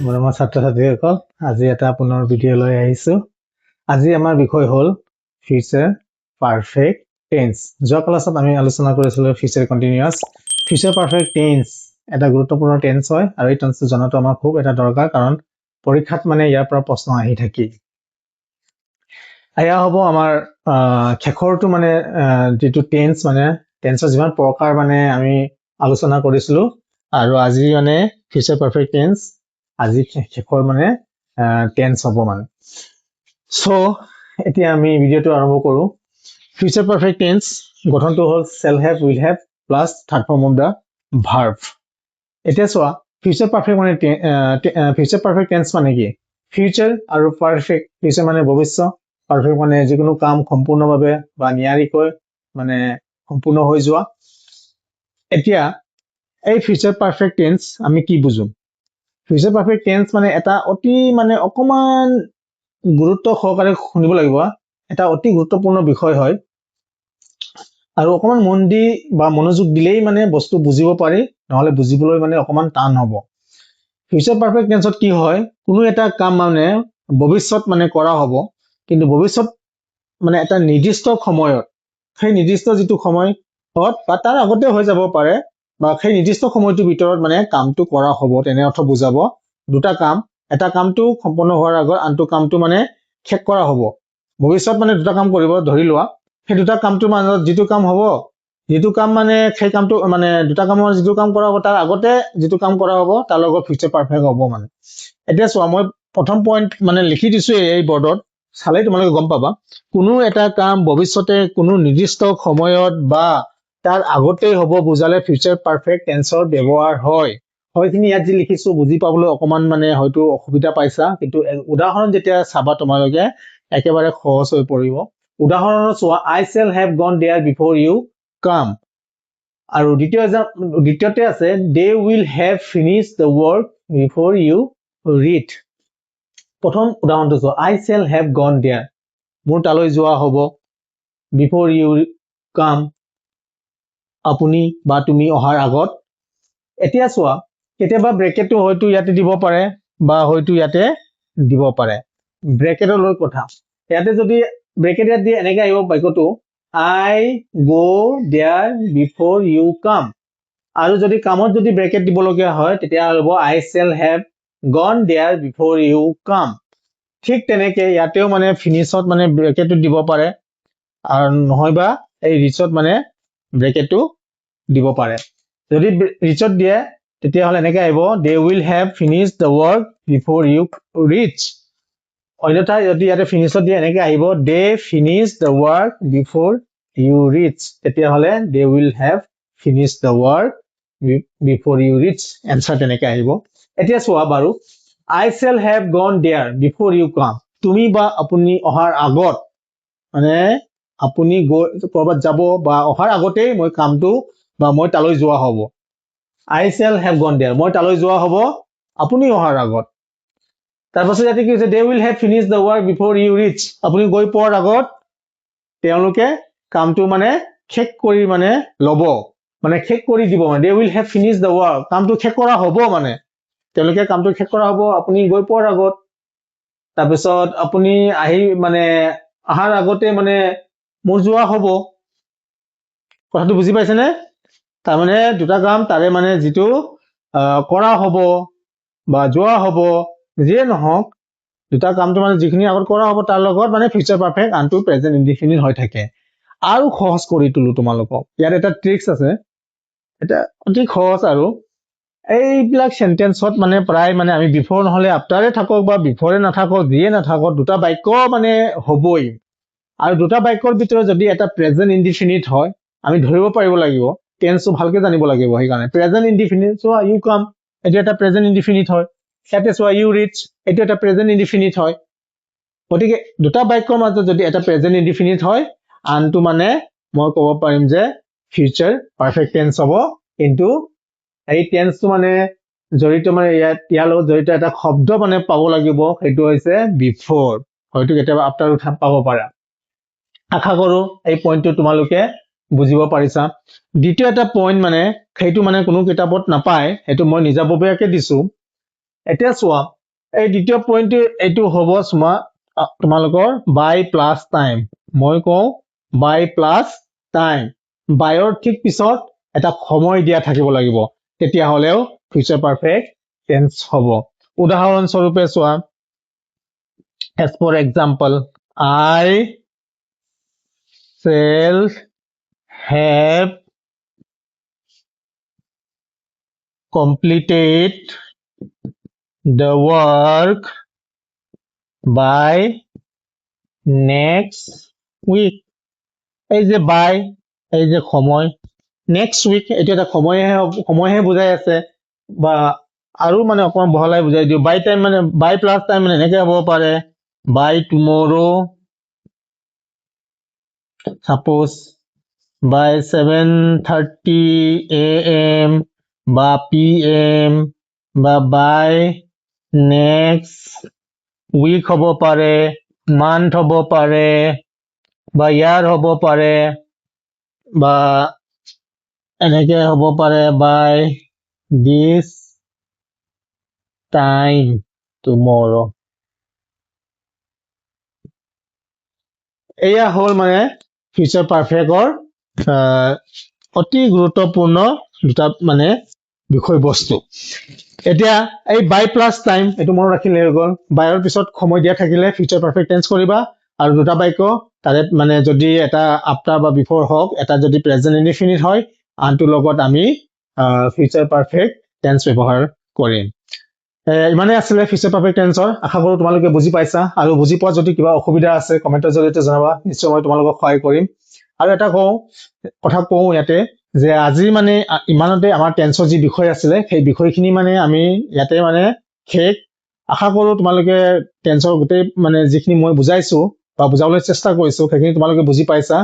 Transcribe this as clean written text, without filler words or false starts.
মৰমৰ ছাত্ৰ-ছাত্ৰীসকল, আজি এটা পুনৰ ভিডিঅ' লৈ আহিছো। আজি আমাৰ বিষয় হ'ল ফিউচাৰ পাৰফেক্ট টেন্স। যোৱা ক্লাছত আমি আলোচনা কৰিছিলো ফিউচাৰ কন্টিনিউয়াছ। ফিউচাৰ পাৰফেক্ট টেন্স এটা গুৰুত্বপূৰ্ণ টেন্স হয় আৰু এই টেন্সটো জনাটো আমাৰ খুব এটা দৰকাৰ, কাৰণ পৰীক্ষাত মানে ইয়াৰ পৰা প্ৰশ্ন আহি থাকে। এয়া হ'ব আমাৰ শেষৰটো মানে যিটো টেন্স, মানে টেন্সৰ যিমান প্ৰকাৰ মানে আমি আলোচনা কৰিছিলো, আৰু আজি মানে ফিউচাৰ পাৰফেক্ট টেন্স আজি শেষৰ মানে টেন্স হ'ব মানে। সো এতিয়া আমি ভিডিঅ'টো আৰম্ভ কৰো। ফিউচাৰ পাৰফেক্ট টেন্স গঠনটো হ'ল shall have, will have plus third form of the verb. এতিয়া চোৱা, ফিউচাৰ পাৰফেক্ট টেন্স মানে কি? ফিউচাৰ আৰু পাৰফেক্ট, ফিউচাৰ মানে ভৱিষ্যত, পাৰফেক্ট মানে যিকোনো কাম সম্পূৰ্ণভাৱে বা নিয়াৰিকৈ মানে সম্পূৰ্ণ হৈ যোৱা। এতিয়া এই ফিউচাৰ পাৰফেক্ট টেন্স আমি কি বুজো? ফিউচাৰ পাৰফেক্ট টেন্স মানে এটা অতি মানে অকমান গুৰুত্ব সহকাৰে শুনিব লাগিব, এটা অতি গুৰুত্বপূৰ্ণ বিষয় হয়, আৰু অকমান মন দি বা মনোযোগ দিলেই মানে বস্তু বুজিব পাৰি, নহলে বুজিবলৈ মানে অকমান টান হ'ব। ফিউচাৰ পাৰফেক্ট টেন্সত কি হয়, কোনো এটা কাম মানে ভৱিষ্যত মানে কৰা হ'ব, কিন্তু ভৱিষ্যত মানে এটা নিৰ্দিষ্ট সময়ত, সেই নিৰ্দিষ্ট যিটো সময়ত বা তাৰ আগতে হৈ যাব পাৰে, বা সেই নিৰ্দিষ্ট সময়টোৰ ভিতৰত মানে কামটো কৰা হ'ব, তেনে অৰ্থ বুজাব। দুটা কাম, এটা কামটো সম্পূৰ্ণ হোৱাৰ আগত আনটো কামটো মানে শেষ কৰা হ'ব। ভৱিষ্যত মানে দুটা কাম কৰিব, ধৰি লোৱা সেই দুটা কামটোৰ মাজত যিটো কাম হ'ব, যিটো কাম মানে সেই কামটো মানে দুটা কামৰ যিটো কাম কৰা হ'ব তাৰ আগতে যিটো কাম কৰা হ'ব তাৰ লগত ফিউচাৰ পাৰফেক্ট হ'ব মানে। এতিয়া চোৱা, মই প্ৰথম পইণ্ট মানে লিখি দিছো এই বৰ্ডত, চালেই তোমালোকে গম পাবা। কোনো এটা কাম ভৱিষ্যতে কোনো নিৰ্দিষ্ট সময়ত বা তাৰ আগতেই হ'ব বুজালে ফিউচাৰ পাৰফেক্ট টেন্সৰ ব্যৱহাৰ হয়। হয়খিনি ইয়াত যি লিখিছো বুজি পাবলৈ অকমান মানে হয়তো অসুবিধা পাইছা, কিন্তু উদাহৰণ যেতিয়া চাবা তোমালোকে একেবাৰে সহজ হৈ পৰিব। উদাহৰণত চোৱা, I shall have gone there before you come, আৰু দ্বিতীয়তে আছে they will have finished the work before you read। প্ৰথম উদাহৰণটো চোৱা, I shall have gone there, মোৰ তালৈ যোৱা হ'ব, before you come, আপুনি বা তুমি অহাৰ আগত। এতিয়া চোৱা, কেতিয়াবা ব্ৰেকেটটো হয়তো ইয়াতে দিব পাৰে বা হয়তো ইয়াতে দিব পাৰে, ব্ৰেকেটৰ লৈ কথা। ইয়াতে যদি ব্ৰেকেট ইয়াত দিয়ে এনেকে আহিব বাক্যটো, I go there before you come, আৰু যদি কামত যদি ব্ৰেকেট দিবলগীয়া হয় তেতিয়া হ'ব I shall have gone there before you come। ঠিক তেনেকে ইয়াতেও মানে ফিনিশত মানে ব্ৰেকেটটো দিব পাৰে, আৰু নহয়বা এই ৰিচত মানে ব্ৰেকেটটো দিব পাৰে। যদি ৰিচত দিয়ে তেতিয়াহ'লে এনেকে আহিব, they will have finished the work before you reach। অন্যথা যদি ইয়াতে ফিনিশত দিয়ে এনেকে আহিব, they finish the work before you reach। তেতিয়াহ'লে they will have finished the work before you reach, answer তেনেকে আহিব। এতিয়া চোৱা বাৰু, I shall have gone there before you come, তুমি বা আপুনি অহাৰ আগত, মানে আপুনি কৰবাত যাব বা অহাৰ আগতেই মই কামটো বা মই তালৈ যোৱা হ'ব। I shall have gone there, মই তালৈ যোৱা হ'ব আপুনি অহাৰ আগত। তাৰপাছত ইয়াতে কি হৈছে, they will have finished the work before you reach, আপুনি গৈ পোৱাৰ আগত তেওঁলোকে কামটো মানে শেষ কৰি মানে ল'ব, মানে শেষ কৰি দিব, মানে they will have finished the work, কামটো শেষ কৰা হ'ব, মানে তেওঁলোকে কামটো শেষ কৰা হ'ব আপুনি গৈ পোৱাৰ আগত। তাৰপিছত আপুনি আহি মানে অহাৰ আগতে মানে মোৰ যোৱা হ'ব। কথাটো বুজি পাইছেনে? তাৰমানে দুটা কাম, তাৰে মানে যিটো কৰা হ'ব বা যোৱা হ'ব, যিয়ে নহওক দুটা কামটো মানে যিখিনি আগত কৰা হ'ব তাৰ লগত মানে ফিউচাৰ পাৰফেক্ট, আনটো প্ৰেজেন্ট ইনডিফিনিট হৈ থাকে। আৰু সহজ কৰি তোলো তোমালোকক, ইয়াত এটা ট্ৰিক্স আছে, এটা অতি সহজ। আৰু এইবিলাক সেন্টেন্সত মানে প্ৰায় মানে আমি বিফৰ নহলে আফটাৰে থাকক বা বিফৰে নাথাকক, যিয়ে নাথাকক, দুটা বাক্য মানে হ'বই। আৰু দুটা বাক্যৰ ভিতৰত যদি এটা প্ৰেজেন্ট ইনডিফিনিট হয়, আমি ধৰিব পাৰিব লাগিব, টেন্সটো ভালকে জানিব লাগিব। সেইকাৰণে প্ৰেজেন্ট ইনডিফিনিট, চোৱা ইউ কাম, এইটো এটা প্ৰেজেন্ট ইনডিফিনিট হয়। ইয়াতে চোৱা ইউ ৰিচ, এইটো এটা প্ৰেজেন্ট ইনডিফিনিট হয়। গতিকে দুটা বাক্যৰ মাজত যদি এটা প্ৰেজেন্ট ইনডিফিনিট হয়, আনটো মানে মই ক'ব পাৰিম যে ফিউচাৰ পাৰফেক্ট টেন্স হ'ব। কিন্তু এই টেন্সটো মানে জড়িত মানে ইয়াৰ লগত জড়িত এটা শব্দ মানে পাব লাগিব, সেইটো হৈছে বিফৰ। হয়তো কেতিয়াবা আফটাৰ পাব পাৰা। আশা কৰো এই পইণ্টটো তোমালোকে বুজিব পাৰিছা। দ্বিতীয় এটা পইণ্ট মানে সেইটো মানে কোনো কিতাপত নাপায়, সেইটো মই নিজাববীয়াকে দিছো। এতিয়া চোৱা এই দ্বিতীয় পইণ্টটো এইটো হ'ব তোমালোকৰ বাই প্লাছ টাইম মই কওঁ বাই প্লাছ টাইম বাইৰ ঠিক পিছত এটা সময় দিয়া থাকিব লাগিব তেতিয়াহ'লেও ফিউচাৰ পাৰফেক্ট টেন্স হ'ব উদাহৰণস্বৰূপে চোৱা as for example I shall have completed the work by next week এই যে by এই যে সময় next week এটো এটা সময়হে বুজাই আছে বা আৰু মানে অকমান বহলাই বুজাই দিও by time মানে by plus time মানে এনেকৈ হ'ব পাৰে by tomorrow suppose by 7:30 a.m. বা p.m. বা by next week হ'ব পাৰে month হ'ব পাৰে বা year হ'ব পাৰে বা এনেকৈ হ'ব পাৰে by this time tomorrow এয়া হ'ল মানে ফিউচাৰ পাৰফেক্টৰ অতি গুৰুত্বপূৰ্ণ দুটা মানে বিষয়বস্তু এতিয়া এই বাই প্লাছ টাইম এটো মনত ৰাখিলে হৈ গ'ল বাইৰ পিছত সময় দিয়া থাকিলে ফিউচাৰ পাৰফেক্ট টেন্স কৰিবা আৰু দুটা বাক্য তাৰে মানে যদি এটা আফটাৰ বা বিফৰ হওক এটা যদি প্ৰেজেন্ট ইনডিফিনিট হয় আনটো লগত আমি ফিউচাৰ পাৰফেক্ট টেন্স ব্যৱহাৰ কৰিম ইমানে আছিলে ফিউচাৰ পাৰফেক্ট টেন্সৰ আশা কৰো তোমালোকে বুজি পাইছা আৰু বুজি পোৱা যদি কিবা অসুবিধা আছে কমেন্টৰ জৰিয়তে জনাবা নিশ্চয় মই তোমালোকক সহায় কৰিম আৰু এটা কথা কওঁ ইয়াতে যে আজি মানে ইমানতে আমাৰ টেন্সৰ যি বিষয় আছিলে সেই বিষয়খিনি মানে আমি ইয়াতে মানে শেষ আশা কৰো তোমালোকে টেন্সৰ গোটেই মানে যিখিনি মই বুজাইছো বা বুজাবলৈ চেষ্টা কৰিছো সেইখিনি তোমালোকে বুজি পাইছা